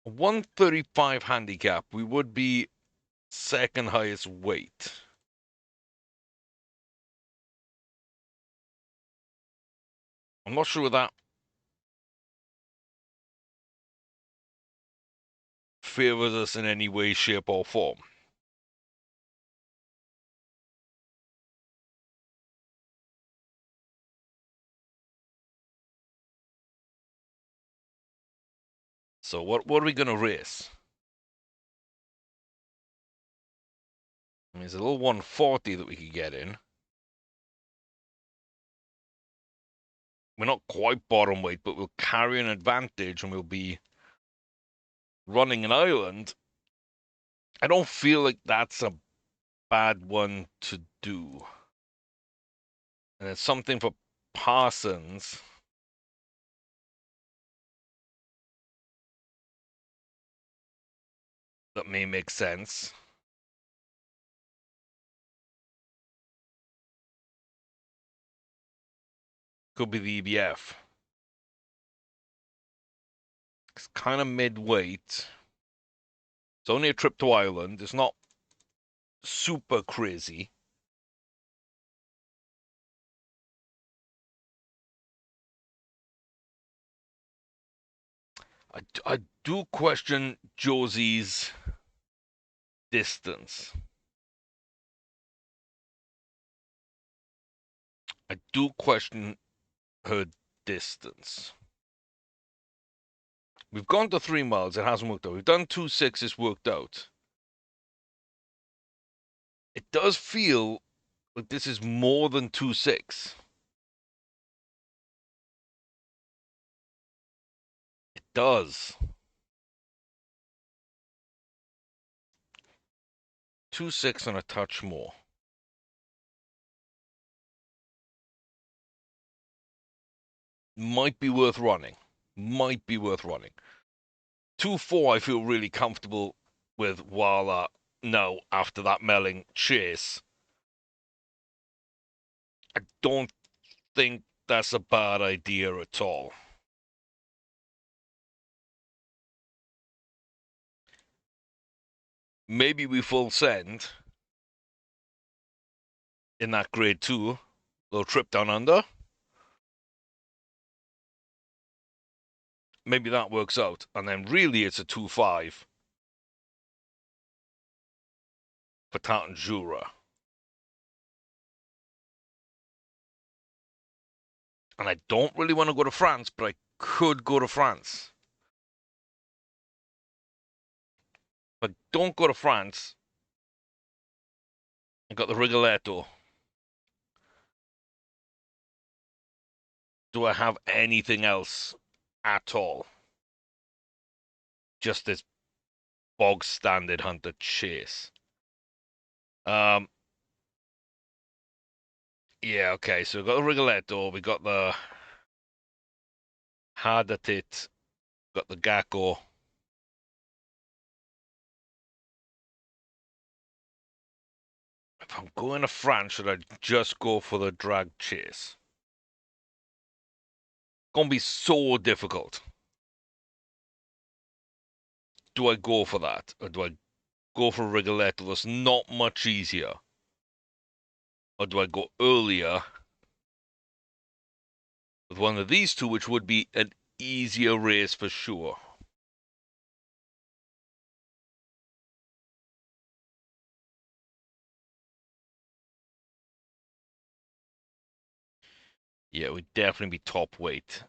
135 handicap, we would be second highest weight. I'm not sure that favors us in any way, shape, or form. So what are we going to race? I mean, there's a little 140 that we could get in. We're not quite bottom weight, but we'll carry an advantage and we'll be running an island. I don't feel like that's a bad one to do. And it's something for Parsons that may make sense. Could be the EBF. It's kind of mid-weight. It's only a trip to Ireland. It's not super crazy. I do question Josie's distance. I do question her distance. We've gone to 3 miles. It hasn't worked out. We've done 2.6. It's worked out. It does feel like this is more than 2.6. It does. 2.6 and a touch more. Might be worth running. Might be worth running. 2.4 I feel really comfortable with while now after that Melling chase. I don't think that's a bad idea at all. Maybe we full send in that grade 2, little trip down under. maybe that works out. And then really it's a 2-5 for Tartan Jura. And I don't really want to go to France, but I could go to France. But don't go to France. I got the Rigoletto. Do I have anything else at all? Just this bog standard Hunter Chase. Yeah, okay, so we've got the Rigoletto, we got the Hardatit, got the Gakko. If I'm going to France, should I just go for the drag chase? Gonna be so difficult. Do I go for that? Or do I go for Rigoletto that's not much easier? Or do I go earlier with one of these two, which would be an easier race for sure? Yeah, we'd definitely be top weight.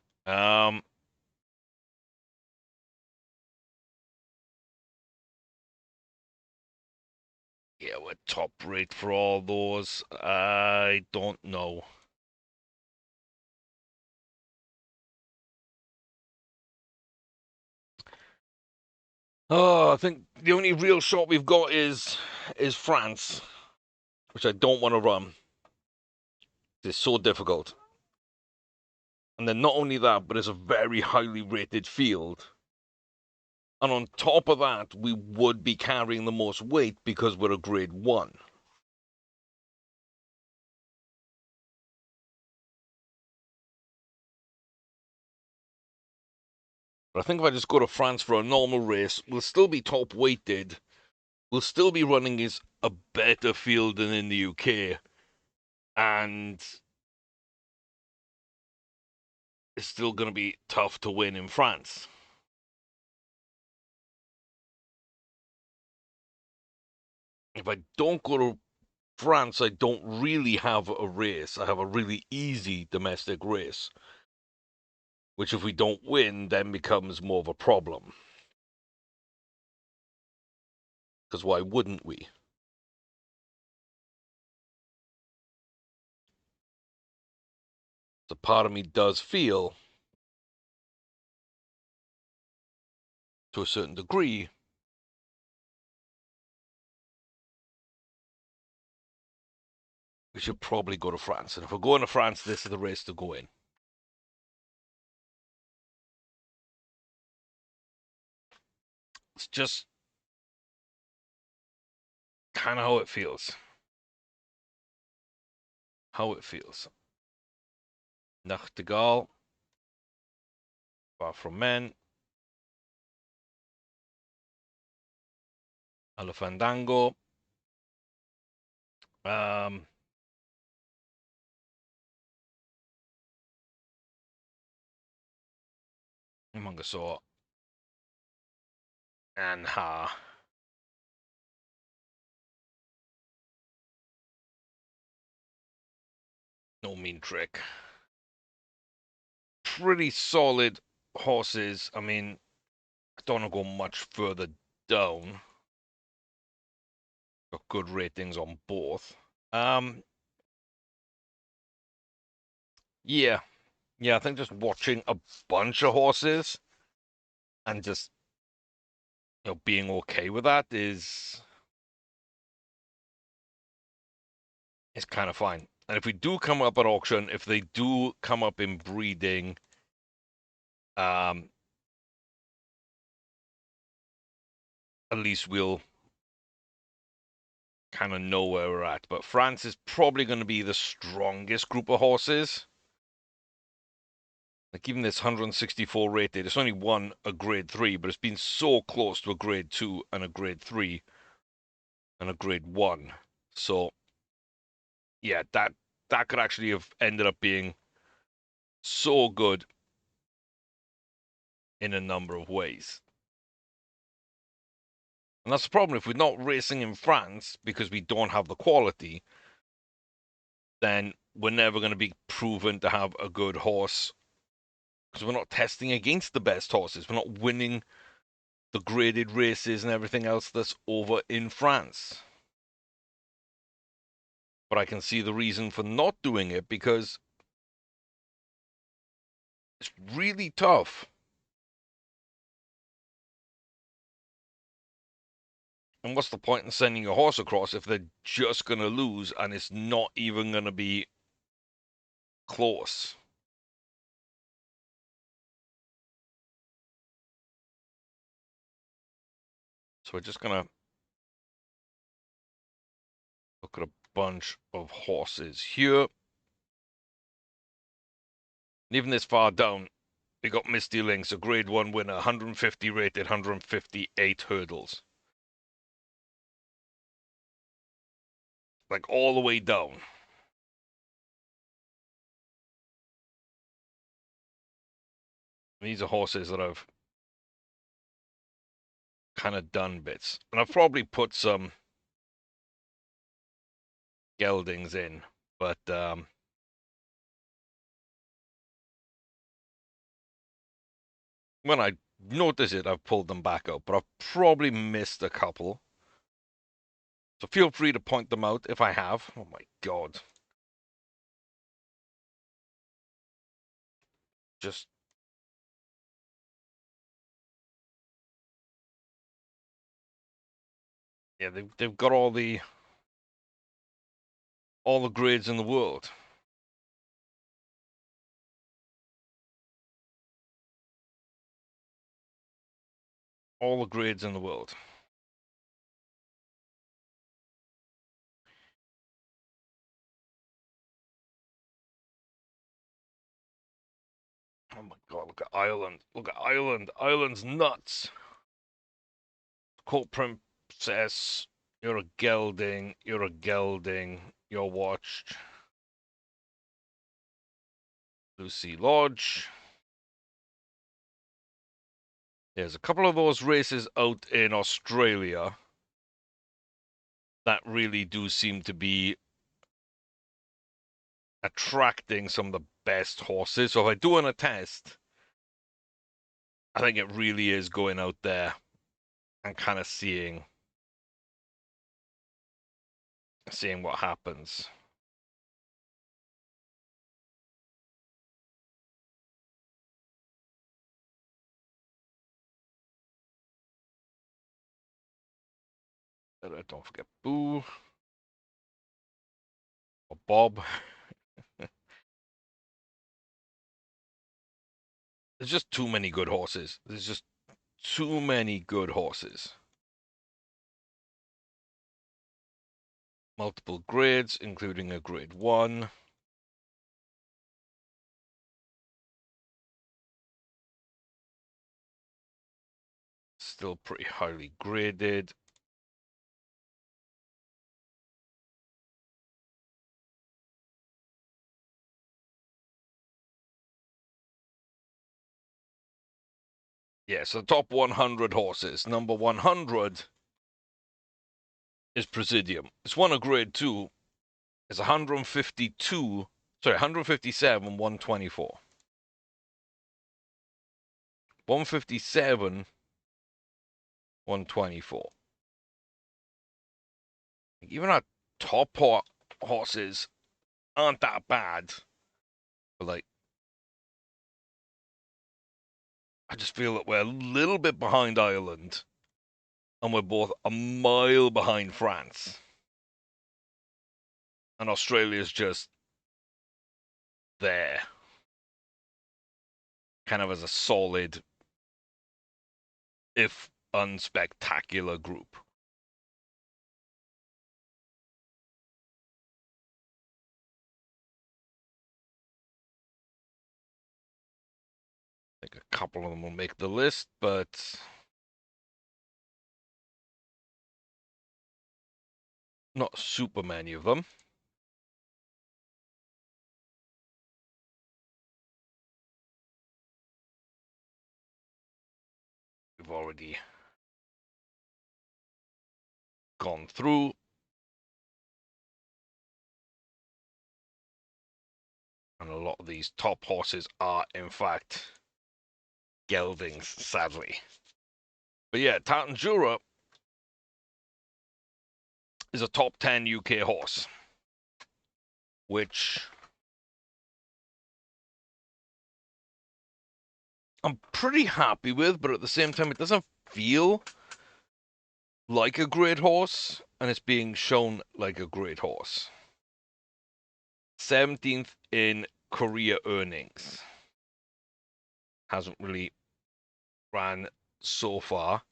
Yeah, we're top rate for all those. I don't know. Oh, I think the only real shot we've got is France, which I don't want to run. It's so difficult. And then not only that, but it's a very highly rated field. And on top of that, we would be carrying the most weight because we're a grade 1. But I think if I just go to France for a normal race, we'll still be top weighted. We'll still be running as a better field than in the UK. And it's still going to be tough to win in France. If I don't go to France, I don't really have a race. I have a really easy domestic race, which if we don't win, then becomes more of a problem. Because why wouldn't we? So part of me does feel, to a certain degree, we should probably go to France. And if we're going to France, this is the race to go in. It's just kind of how it feels. How it feels. Nachtigall. Far from Men. Alofandango. Mangasaw. And Ha. No mean trick. Pretty solid horses. I mean, I don't want to go much further down. Got good ratings on both. Yeah. Yeah, I think just watching a bunch of horses and just, being okay with that is kind of fine. And if we do come up at auction, if they do come up in breeding, at least we'll kind of know where we're at. But France is probably going to be the strongest group of horses. Like even this 164 rated, it's only won a grade 3, but it's been so close to a grade 2 and a grade 3 and a grade 1. So yeah, that could actually have ended up being so good. in a number of ways. And that's the problem. If we're not racing in France because we don't have the quality, then we're never going to be proven to have a good horse because we're not testing against the best horses. We're not winning the graded races and everything else that's over in France. But I can see the reason for not doing it because it's really tough. And what's the point in sending your horse across if they're just going to lose and it's not even going to be close? So we're just going to look at a bunch of horses here. And even this far down, we got Misty Links, a grade 1 winner, 150 rated, 158 hurdles. Like all the way down. These are horses that I've kind of done bits. And I've probably put some geldings in, but when I notice it, I've pulled them back out, but I've probably missed a couple. So feel free to point them out if I have. Oh my God. Just yeah, they've got all the grades in the world. All the grades in the world. Oh my God, look at Ireland. Look at Ireland. Ireland's nuts. Court Princess, you're a gelding. You're a gelding. You're watched. Lucy Lodge. There's a couple of those races out in Australia that really do seem to be attracting some of the best horses. So if I do a test, I think it really is going out there and kind of seeing what happens. Don't forget Boo or Bob. There's just too many good horses. There's just too many good horses. Multiple grades, including a grade 1. Still pretty highly graded. Yeah, so the top 100 horses. Number 100 is Presidium. It's won a grade 2. It's 157, 124. 157, 124. Even our top horses aren't that bad. But like, I just feel that we're a little bit behind Ireland, and we're both a mile behind France. And Australia's just there, kind of as a solid, if unspectacular group. I think a couple of them will make the list, but not super many of them. I've already gone through. And a lot of these top horses are, in fact, geldings, sadly. But yeah, Tartan Jura is a top 10 UK horse, which I'm pretty happy with, but at the same time, it doesn't feel like a great horse, and it's being shown like a great horse. 17th in career earnings. Hasn't really ran so far.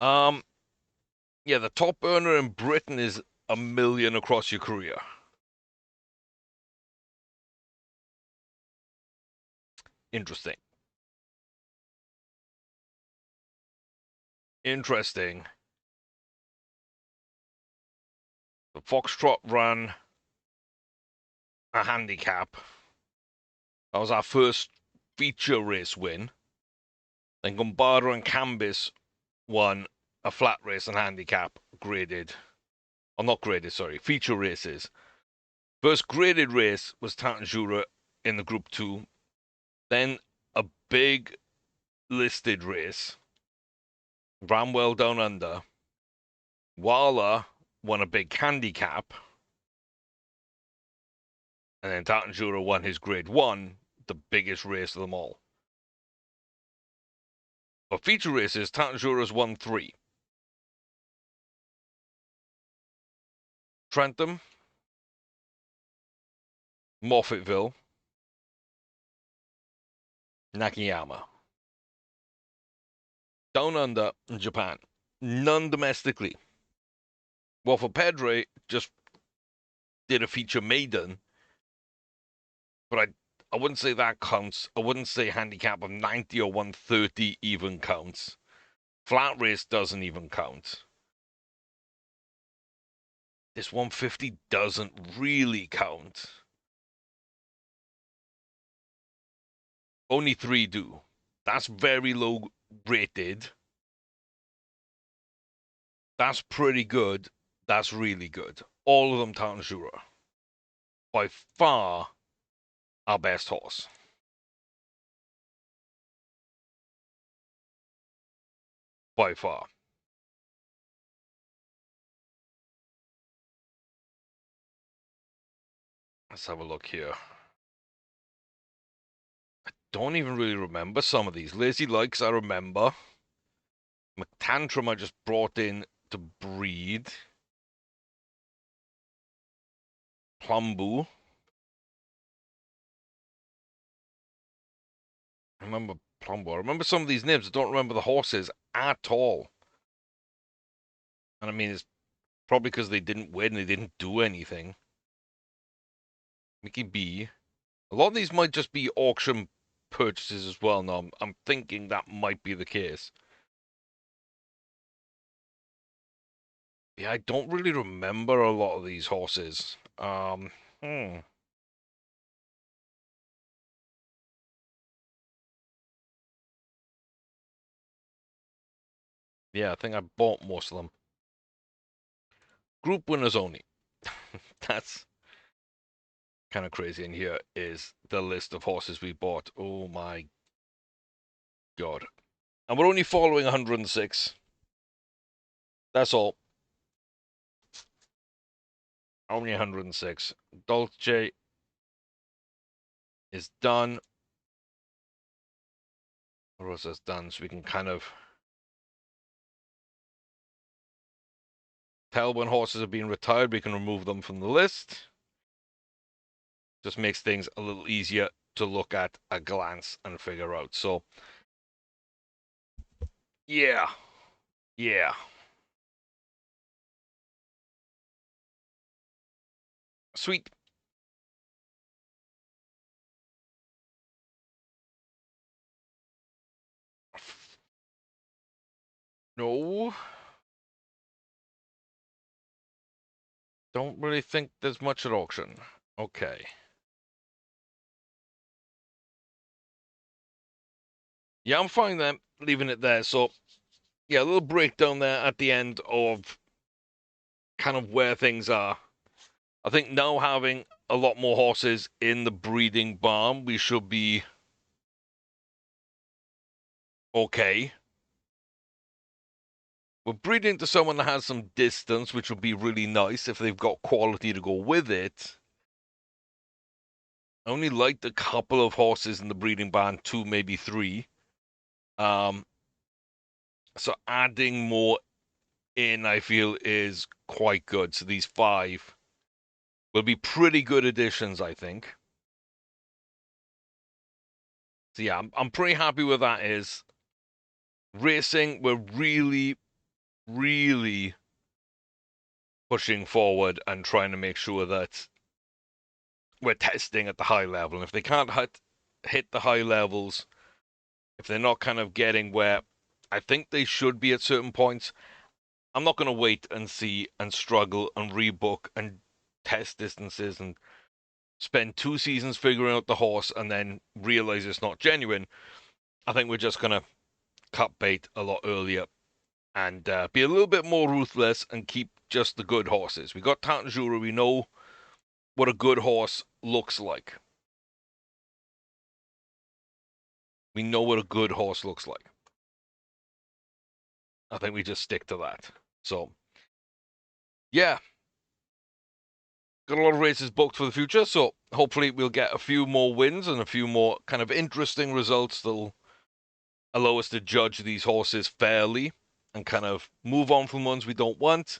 Yeah, the top earner in Britain is $1 million across your career. Interesting. Interesting. The Foxtrot ran a handicap. That was our first feature race win. Then Gumbardo and Cambis won a flat race and handicap graded. Or not graded, sorry, feature races. First graded race was Tartan Jura in the Group 2. Then a big listed race. Bramwell Down Under. Wala won a big handicap. And then Tartan Jura won his Grade 1, the biggest race of them all. But feature races, Tartan Jura's won 3. Trentham, Morfettville, Nakayama. Down Under in Japan. None domestically. Well, for Pedre, just did a feature maiden. But I wouldn't say that counts. I wouldn't say handicap of 90 or 130 even counts. Flat race doesn't even count. This 150 doesn't really count. Only 3 do. That's very low rated. That's pretty good. That's really good. All of them Tartan Jura. By far our best horse. By far. Let's have a look here. I don't even really remember some of these. Lazy Likes, I remember. McTantrum, I just brought in to breed. Plumbu. I remember Plumbu. I remember some of these names. I don't remember the horses at all. And I mean, it's probably because they didn't win. They didn't do anything. Mickey B. A lot of these might just be auction purchases as well. Now, I'm thinking that might be the case. Yeah, I don't really remember a lot of these horses. Yeah, I think I bought most of them. Group winners only. That's kind of crazy. And here is the list of horses we bought. Oh my God. And we're only following 106. That's all. Only 106. Dolce is done. Rosa's done, so we can kind of tell when horses are being retired. We can remove them from the list. Just makes things a little easier to look at a glance and figure out. So, yeah. Sweet. No. Don't really think there's much at auction. Okay. Yeah, I'm fine then, leaving it there. So yeah, a little breakdown there at the end of kind of where things are. I think now having a lot more horses in the breeding barn, we should be okay. We're breeding to someone that has some distance, which would be really nice if they've got quality to go with it. I only liked a couple of horses in the breeding barn, 2, maybe 3. Um, so adding more in, I feel, is quite good. So these 5 will be pretty good additions, I think. So yeah, I'm pretty happy with that. Is racing, we're really, really pushing forward and trying to make sure that we're testing at the high level. And if they can't hit the high levels, if they're not kind of getting where I think they should be at certain points, I'm not going to wait and see and struggle and rebook and test distances and spend 2 seasons figuring out the horse and then realize it's not genuine. I think we're just going to cut bait a lot earlier and be a little bit more ruthless and keep just the good horses. We got Tanjura. We know what a good horse looks like. We know what a good horse looks like. I think we just stick to that. So, yeah, got a lot of races booked for the future. So hopefully we'll get a few more wins and a few more kind of interesting results that'll allow us to judge these horses fairly and kind of move on from ones we don't want,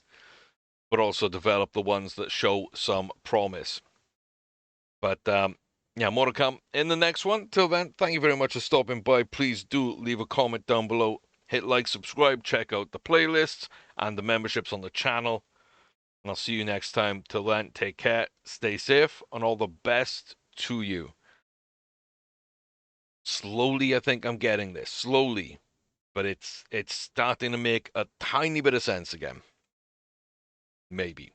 but also develop the ones that show some promise. But yeah, more to come in the next one. Till then, thank you very much for stopping by. Please do leave a comment down below. Hit like, subscribe, check out the playlists and the memberships on the channel. And I'll see you next time. Till then, take care, stay safe, and all the best to you. Slowly, I think I'm getting this. Slowly. But it's starting to make a tiny bit of sense again. Maybe.